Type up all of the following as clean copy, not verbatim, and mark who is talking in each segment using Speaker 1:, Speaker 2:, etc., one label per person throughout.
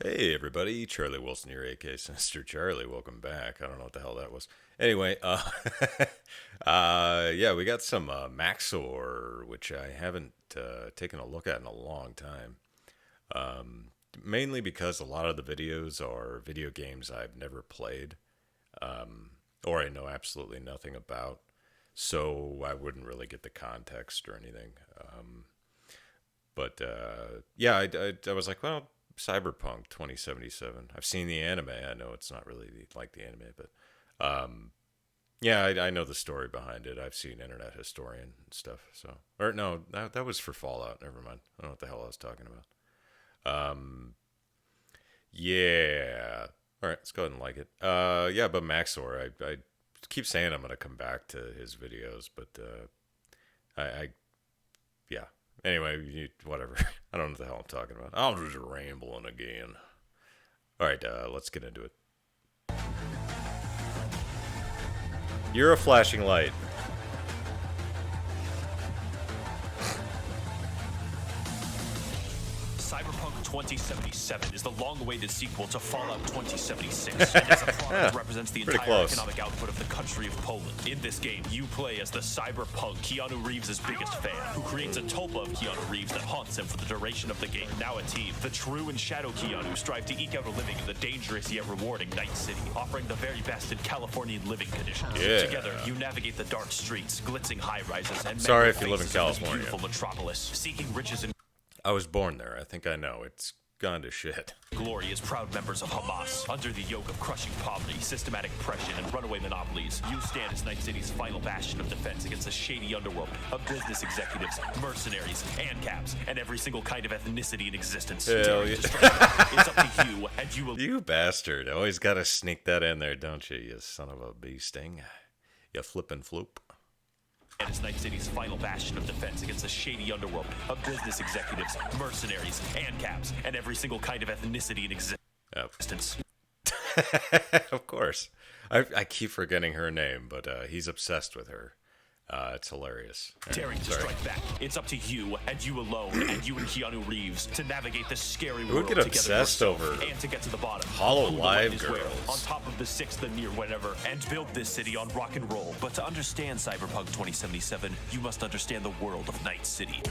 Speaker 1: Hey everybody, Charlie Wilson here, aka Sinister Charlie. Welcome back. I don't know what the hell that was. Anyway, yeah, we got some Max0r, which I haven't taken a look at in a long time. Mainly because a lot of the videos are video games I've never played, or I know absolutely nothing about, so I wouldn't really get the context or anything. But yeah, I was like, well, Cyberpunk 2077. I've seen the anime. I know it's not really like the anime, but yeah, I know the story behind it. I've seen Internet Historian and stuff. So, or no, that was for Fallout. Never mind. I don't know what the hell I was talking about. Yeah. All right, let's go ahead and like it. Yeah, but Max0r, I keep saying I'm gonna come back to his videos, but yeah. Anyway, whatever. I don't know what the hell I'm talking about. I'm just rambling again. All right, let's get into it. You're a flashing light.
Speaker 2: Cyberpunk 2077 is the long-awaited sequel to Fallout 2076, and as a product
Speaker 1: Yeah,
Speaker 2: represents the
Speaker 1: pretty
Speaker 2: entire
Speaker 1: close.
Speaker 2: economic output of the country of Poland. In this game, you play as the Cyberpunk, Keanu Reeves' biggest fan, who creates a tulpa of Keanu Reeves that haunts him for the duration of the game. Now a team, the true and shadow Keanu strive to eke out a living in the dangerous yet rewarding Night City, offering the very best in Californian living conditions.
Speaker 1: Yeah.
Speaker 2: Together, you navigate the dark streets, glitzing high-rises, and
Speaker 1: Sorry
Speaker 2: mangled
Speaker 1: if you live in
Speaker 2: faces of this
Speaker 1: California.
Speaker 2: beautiful metropolis, seeking riches and
Speaker 1: I was born there. I think I know. It's gone to shit.
Speaker 2: glory as proud members of Hamas. Under the yoke of crushing poverty, systematic oppression, and runaway monopolies, you stand as Night City's final bastion of defense against the shady underworld of business executives, mercenaries, ANCAPs, and every single kind of ethnicity in existence.
Speaker 1: Hell
Speaker 2: Daring
Speaker 1: yeah.
Speaker 2: to strike back, it's up to you, and you will...
Speaker 1: You bastard. Always gotta sneak that in there, don't you, you son of a bee sting? You flippin' floop.
Speaker 2: And it's Night City's final bastion of defense against the shady underworld of business executives, mercenaries, ANCAPs, and every single kind of ethnicity in existence.
Speaker 1: Of course. I keep forgetting her name, but he's obsessed with her. It's hilarious.
Speaker 2: Daring to
Speaker 1: Sorry.
Speaker 2: strike back. It's up to you, and you alone, and you and Keanu Reeves, to navigate this scary
Speaker 1: Who
Speaker 2: world
Speaker 1: would get
Speaker 2: together
Speaker 1: obsessed
Speaker 2: yourself,
Speaker 1: over
Speaker 2: and to get to the bottom.
Speaker 1: Hollow
Speaker 2: Who the
Speaker 1: Live
Speaker 2: one is where,
Speaker 1: girls?
Speaker 2: on top of the sixth and near whatever, and build this city on rock and roll. But to understand Cyberpunk 2077, you must understand the world of Night City.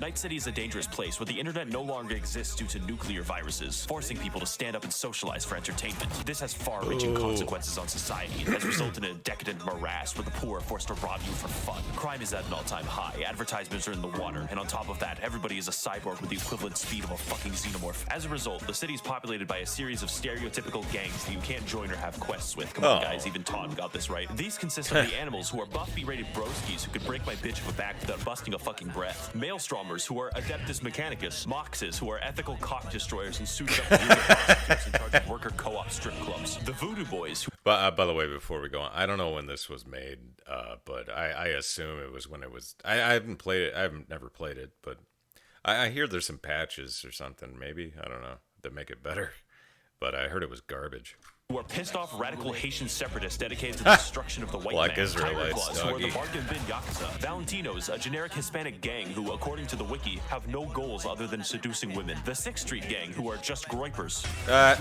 Speaker 2: Night City is a dangerous place where the internet no longer exists due to nuclear viruses, forcing people to stand up and socialize for entertainment. This has far-reaching consequences on society and has resulted in a decadent morass where the poor are forced to rob you for fun. Crime is at an all-time high, advertisements are in the water, and on top of that, everybody is a cyborg with the equivalent speed of a fucking xenomorph. As a result, the city is populated by a series of stereotypical gangs that you can't join or have quests with. Come on,
Speaker 1: Oh.
Speaker 2: guys, even Todd got this right. These consist of the animals who are buff B-rated broskies who could break my bitch of a back without busting a fucking breath. Maelstromers who are Adeptus Mechanicus. Moxes who are ethical cock destroyers and suited up union prostitutes in charge of worker co-op strip clubs. The Voodoo Boys who
Speaker 1: But by the way, before we go on, I don't know when this was made, but I assume it was when it was. I haven't played it. I've never played it, but I hear there's some patches or something. Maybe I don't know that make it better. But I heard it was garbage.
Speaker 2: are pissed off radical Haitian separatists dedicated to the destruction of the white
Speaker 1: Like
Speaker 2: man.
Speaker 1: Israelites,
Speaker 2: Tiger Claws, who are the
Speaker 1: doggy.
Speaker 2: bargain bin Yakuza. Valentinos, a generic Hispanic gang who, according to the wiki, have no goals other than seducing women. The 6th Street gang, who are just groypers.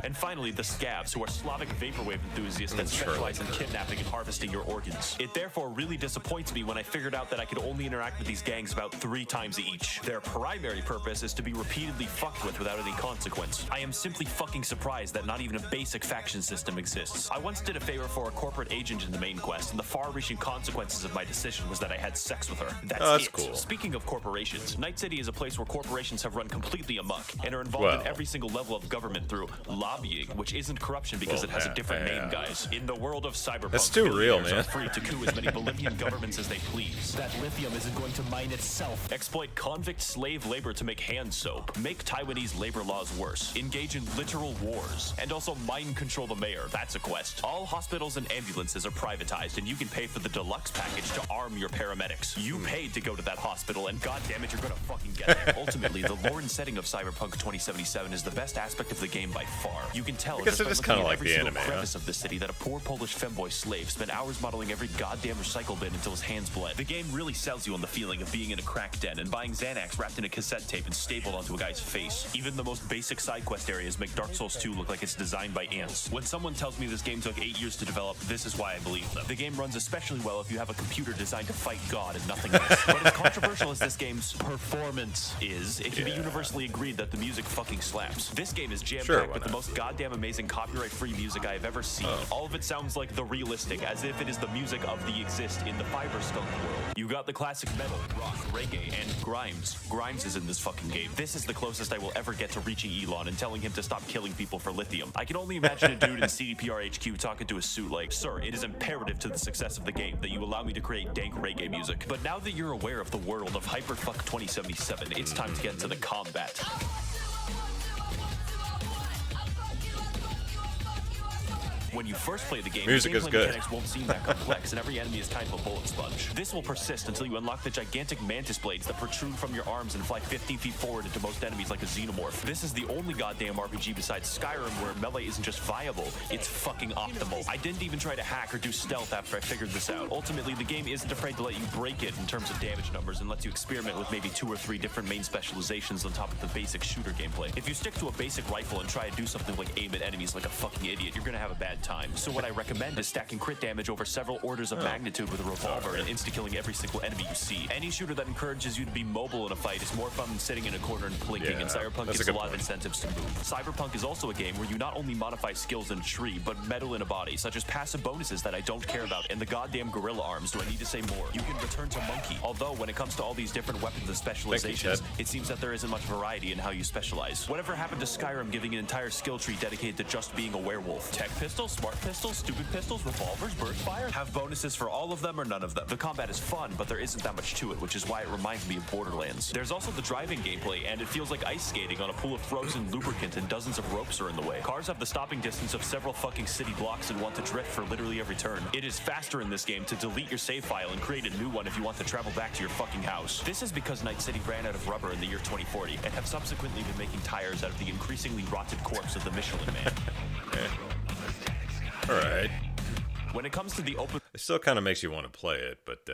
Speaker 2: And finally, the Scabs, who are Slavic vaporwave enthusiasts that specialize in kidnapping and harvesting your organs. It therefore really disappoints me when I figured out that I could only interact with these gangs about 3 times each. Their primary purpose is to be repeatedly fucked with without any consequence. I am simply fucking surprised that not even a basic faction system exists. I once did a favor for a corporate agent in the main quest, and the far-reaching consequences of my decision was that I had sex with her. That's it.
Speaker 1: cool.
Speaker 2: Speaking of corporations, Night City is a place where corporations have run completely amok and are involved in every single level of government through lobbying, which isn't corruption because it has a different name, guys. In the world of Cyberpunk,
Speaker 1: That's too real,
Speaker 2: billionaires
Speaker 1: man.
Speaker 2: are free to coup as many Bolivian governments as they please.
Speaker 3: That lithium isn't going to mine itself.
Speaker 2: Exploit convict slave labor to make hand soap, make Taiwanese labor laws worse, engage in literal wars, and also mind control the mayor. That's a quest. All hospitals and ambulances are privatized, and you can pay for the deluxe package to arm your paramedics. You paid to go to that hospital, and goddammit, you're gonna fucking get there. Ultimately, the lore and setting of Cyberpunk 2077 is the best aspect of the game by far. You can tell
Speaker 1: guess it is kind of like the anime,
Speaker 2: crevice of the city that a poor Polish femboy slave spent hours modeling every goddamn recycle bin until his hands bled. The game really sells you on the feeling of being in a crack den and buying Xanax wrapped in a cassette tape and stapled onto a guy's face. Even the most basic side quest areas make Dark Souls 2 look like it's designed by ants. When someone tells me this game took 8 years to develop, this is why I believe them. The game runs especially well if you have a computer designed to fight God and nothing else. But as controversial as this game's performance is, it can be universally agreed that the music fucking slaps. This game is jam-packed with the most goddamn amazing copyright-free music I have ever seen. All of it sounds like the realistic, as if it is the music of the exist in the Fiber Skunk world. You got the classic metal, rock, reggae, and Grimes. Grimes is in this fucking game. This is the closest I will ever get to reaching Elon and telling him to stop killing people for lithium. I can only imagine a dude in CDPR HQ talking to a suit like, "Sir, it is imperative to the success of the game that you allow me to create dank reggae music." But now that you're aware of the world of Hyperfuck 2077, it's time to get into the combat. When you first play the game,
Speaker 1: music is good.
Speaker 2: Mechanics won't seem that complex, and every enemy is kind of a bullet sponge. This will persist until you unlock the gigantic mantis blades that protrude from your arms and fly 15 feet forward into most enemies like a xenomorph. This is the only goddamn RPG besides Skyrim where melee isn't just viable, it's fucking optimal. I didn't even try to hack or do stealth after I figured this out. Ultimately, the game isn't afraid to let you break it in terms of damage numbers and lets you experiment with maybe 2 or 3 different main specializations on top of the basic shooter gameplay. If you stick to a basic rifle and try to do something like aim at enemies like a fucking idiot, you're gonna have a bad time. So what I recommend is stacking crit damage over several orders of magnitude with a revolver and insta-killing every single enemy you see. Any shooter that encourages you to be mobile in a fight is more fun than sitting in a corner and plinking, and Cyberpunk gives a lot of incentives to move. Cyberpunk is also a game where you not only modify skills in a tree, but metal in a body, such as passive bonuses that I don't care about, and the goddamn gorilla arms. Do I need to say more? You can return to monkey. Although, when it comes to all these different weapons and specializations, it seems that there isn't much variety in how you specialize. Whatever happened to Skyrim giving an entire skill tree dedicated to just being a werewolf? Tech pistol, smart pistol, stupid pistols, revolvers, burst fire? Have bonuses for all of them or none of them. The combat is fun, but there isn't that much to it, which is why it reminds me of Borderlands. There's also the driving gameplay, and it feels like ice skating on a pool of frozen lubricant and dozens of ropes are in the way. Cars have the stopping distance of several fucking city blocks and want to drift for literally every turn. It is faster in this game to delete your save file and create a new one if you want to travel back to your fucking house. This is because Night City ran out of rubber in the year 2040 and have subsequently been making tires out of the increasingly rotted corpse of the Michelin Man.
Speaker 1: Alright.
Speaker 2: When it comes to the open
Speaker 1: It still kind of makes you want to play it, but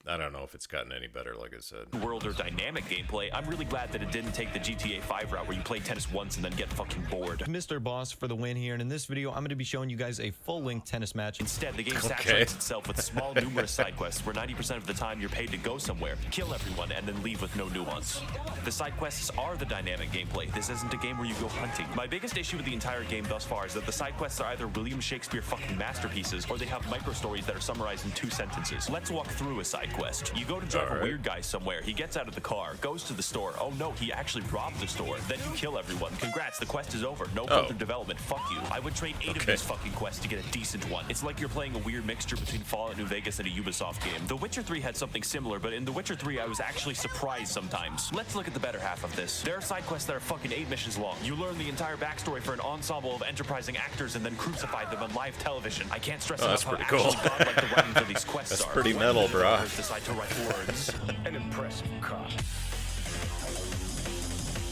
Speaker 1: I don't know if it's gotten any better, like I said.
Speaker 2: world or dynamic gameplay, I'm really glad that it didn't take the GTA 5 route where you play tennis once and then get fucking bored.
Speaker 4: Mr. Boss for the win here, and in this video, I'm going to be showing you guys a full-length tennis match.
Speaker 2: Instead, the game saturates itself with small, numerous side quests where 90% of the time you're paid to go somewhere, kill everyone, and then leave with no nuance. The side quests are the dynamic gameplay. This isn't a game where you go hunting. My biggest issue with the entire game thus far is that the side quests are either William Shakespeare fucking masterpieces, or they have micro-stories that are summarized in 2 sentences. Let's walk through a side quest. You go to drive a weird guy somewhere. He gets out of the car, goes to the store. Oh no, he actually robbed the store. Then you kill everyone. Congrats, the quest is over. No further development. Fuck you. I would trade 8 of these fucking quests to get a decent one. It's like you're playing a weird mixture between Fallout New Vegas and a Ubisoft game. The Witcher 3 had something similar, but in The Witcher 3, I was actually surprised sometimes. Let's look at the better half of this. There are side quests that are fucking 8 missions long. You learn the entire backstory for an ensemble of enterprising actors and then crucify them on live television. I can't stress enough how actually godlike the writing for these quests
Speaker 1: That's
Speaker 2: are.
Speaker 1: pretty metal, bro.
Speaker 2: Decide to write words.
Speaker 3: An impressive cop.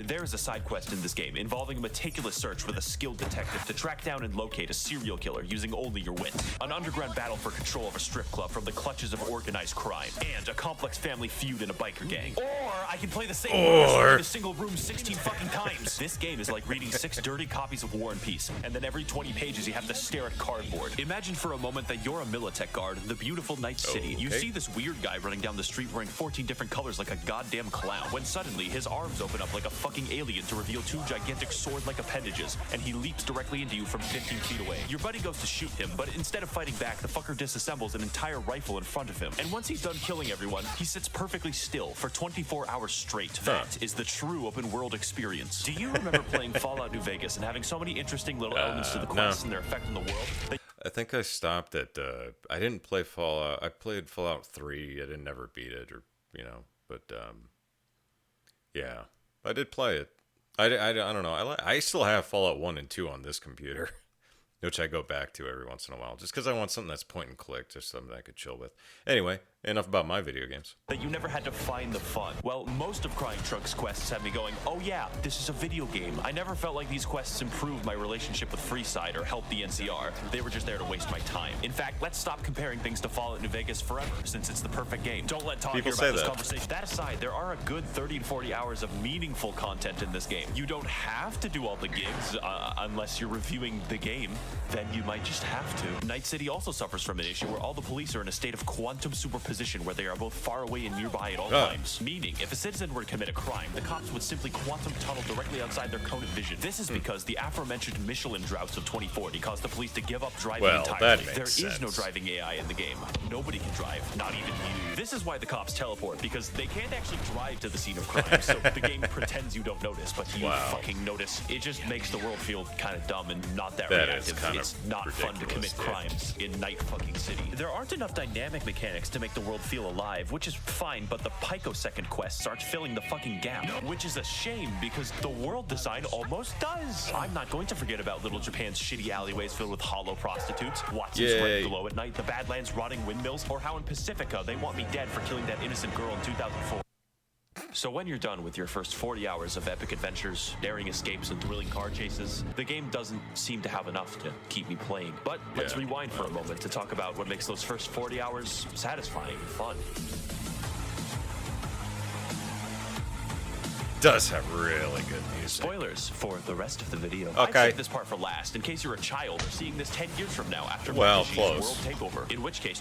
Speaker 2: There is a side quest in this game involving a meticulous search with a skilled detective to track down and locate a serial killer using only your wit. An underground battle for control of a strip club from the clutches of organized crime. And a complex family feud in a biker gang. Or I can play the same in a single room 16 fucking times. This game is like reading 6 dirty copies of War and Peace, and then every 20 pages you have to stare at cardboard. Imagine for a moment that you're a Militech guard in the beautiful Night City. You see this weird guy running down the street wearing 14 different colors like a goddamn clown, when suddenly his arms open up like a fucking alien to reveal 2 gigantic sword-like appendages, and he leaps directly into you from 15 feet away. Your buddy goes to shoot him, but instead of fighting back, the fucker disassembles an entire rifle in front of him. And once he's done killing everyone, he sits perfectly still for 24 hours straight. That is the true open-world experience. Do you remember playing Fallout New Vegas and having so many interesting little elements to the quests and their effect on the world?
Speaker 1: I think I stopped at, I didn't play Fallout. I played Fallout 3. I didn't never beat it, or, you know, but, yeah. I did play it. I don't know. I still have Fallout 1 and 2 on this computer. which I go back to every once in a while, just because I want something that's point and click, just something I could chill with. Anyway, enough about my video games.
Speaker 2: That you never had to find the fun. Well, most of Crying Trunk's quests have me going, oh yeah, this is a video game. I never felt like these quests improved my relationship with Freeside or helped the NCR. They were just there to waste my time. In fact, let's stop comparing things to Fallout New Vegas forever, since it's the perfect game. Don't let Todd hear about this conversation. That aside, there are a good 30 to 40 hours of meaningful content in this game. You don't have to do all the gigs, unless you're reviewing the game. Then you might just have to. Night City also suffers from an issue where all the police are in a state of quantum superposition where they are both far away and nearby at all times. Meaning, if a citizen were to commit a crime, the cops would simply quantum tunnel directly outside their cone of vision. This is because the aforementioned Michelin droughts of 2040 caused the police to give up driving entirely. There is no driving AI in the game. Nobody can drive, not even you. This is why the cops teleport, because they can't actually drive to the scene of crime, so the game pretends you don't notice, but you fucking notice. It just makes the world feel kind of dumb and not that reactive. It's not fun to commit crimes in Night fucking City. There aren't enough dynamic mechanics to make the world feel alive, which is fine, but the picosecond quests aren't filling the fucking gap, which is a shame because the world design almost does. I'm not going to forget about Little Japan's shitty alleyways filled with hollow prostitutes, Watson's red glow at night, the Badlands rotting windmills, or how in Pacifica they want me dead for killing that innocent girl in 2004. So when you're done with your first 40 hours of epic adventures, daring escapes, and thrilling car chases, the game doesn't seem to have enough to keep me playing. But let's rewind for a moment to talk about what makes those first 40 hours satisfying and fun.
Speaker 1: Does have really good music.
Speaker 2: Spoilers for the rest of the video.
Speaker 1: Okay.
Speaker 2: I'd save this part for last, in case you're a child or seeing this 10 years from now after
Speaker 1: close.
Speaker 2: World Takeover. In which case,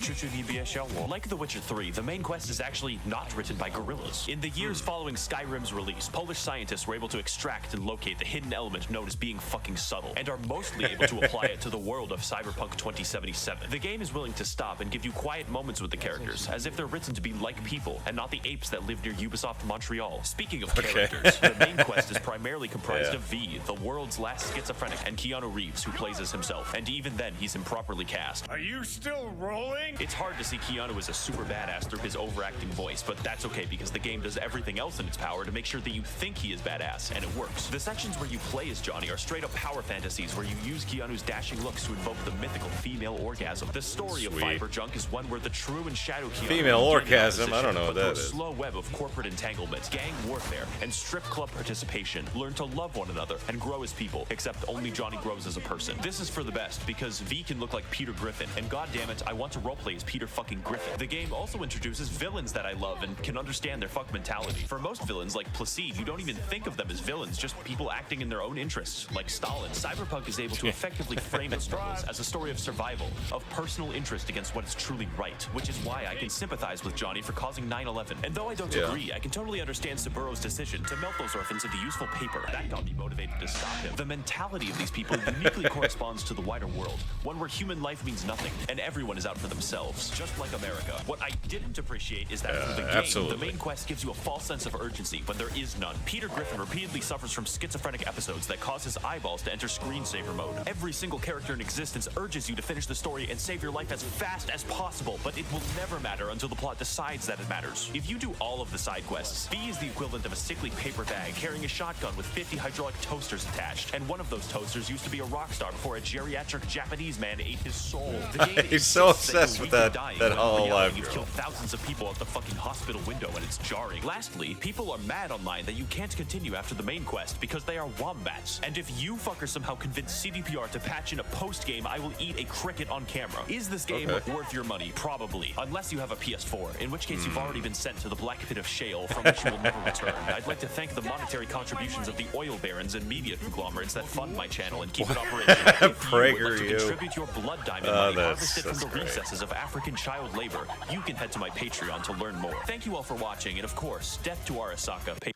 Speaker 2: like The Witcher 3, the main quest is actually not written by guerrillas. In the years following Skyrim's release, Polish scientists were able to extract and locate the hidden element known as being fucking subtle, and are mostly able to apply it to the world of Cyberpunk 2077. The game is willing to stop and give you quiet moments with the characters, as if they're written to be like people, and not the apes that live near Ubisoft Montreal. Speaking of characters, the main quest is primarily comprised of V, the world's last schizophrenic, and Keanu Reeves, who plays as himself. And even then, he's improperly cast.
Speaker 5: Are you still rolling?
Speaker 2: It's hard to see Keanu as a super badass through his overacting voice, but that's okay because the game does everything else in its power to make sure that you think he is badass, and it works. The sections where you play as Johnny are straight up power fantasies where you use Keanu's dashing looks to invoke the mythical female orgasm. The story of Cyberpunk is one where the true and shadow Keanu
Speaker 1: female orgasm, I don't know what that is.
Speaker 2: A slow web of corporate entanglement, gang warfare, and strip club participation, learn to love one another and grow as people, except only Johnny grows as a person. This is for the best because V can look like Peter Griffin, and goddammit, I want to roleplay as Peter fucking Griffin. The game also introduces villains that I love and can understand their fuck mentality. For most villains like Placide, you don't even think of them as villains, just people acting in their own interests, like Stalin. Cyberpunk is able to effectively frame its struggles as a story of survival, of personal interest against what is truly right, which is why I can sympathize with Johnny for causing 9/11. And though I don't agree, I can totally understand Saburo's decision to melt those orphans into useful paper. That got me motivated to stop him. The mentality of these people uniquely corresponds to the wider world, one where human life means nothing, and everyone is out for themselves, just like America. What I didn't appreciate is that through the game, the main quest gives you a false sense of urgency when there is none. Peter Griffin repeatedly suffers from schizophrenic episodes that cause his eyeballs to enter screensaver mode. Every single character in existence urges you to finish the story and save your life as fast as possible, but it will never matter until the plot decides that it matters. If you do all of the side quests, V is the equivalent of a sickly paper bag carrying a shotgun with 50 hydraulic toasters attached, and one of those toasters used to be a rock star before a geriatric Japanese man ate his soul. The game
Speaker 1: He's so obsessed with that Hololive
Speaker 2: You've killed thousands of people out the fucking hospital window, and it's jarring. Lastly, people are mad online that you can't continue after the main quest because they are wombats. And if you fuckers somehow convince CDPR to patch in a post-game, I will eat a cricket on camera. Is this game worth your money? Probably. Unless you have a PS4, in which case you've already been sent to the black pit of shale from which you will never return. I'd like to thank the monetary contributions of the oil barons and media conglomerates that fund my channel and keep it operational. If you would like to contribute your blood diamond money harvested from the recesses of African child labor, you can head to my Patreon to learn more. Thank you all for watching, and of course, death to Arasaka.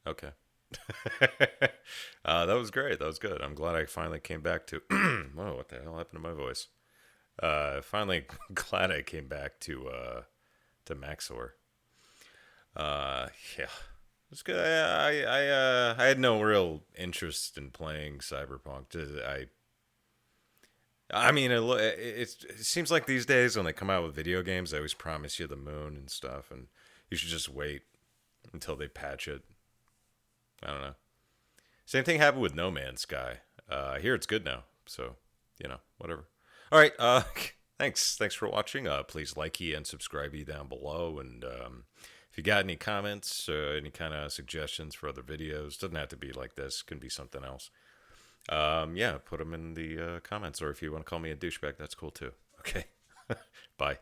Speaker 1: Okay. That was great. That was good. I'm glad I finally came back to... Whoa, what the hell happened to my voice? Finally glad I came back to Max0r. Yeah. It's good. I had no real interest in playing Cyberpunk. I mean, it seems like these days when they come out with video games, they always promise you the moon and stuff, and you should just wait until they patch it. I don't know. Same thing happened with No Man's Sky. I hear it's good now, so whatever. All right. Thanks for watching. Please like and subscribe down below. And if you got any comments, any kind of suggestions for other videos, doesn't have to be like this. Can be something else. Yeah, put them in the comments. Or if you want to call me a douchebag, that's cool too. Okay. Bye.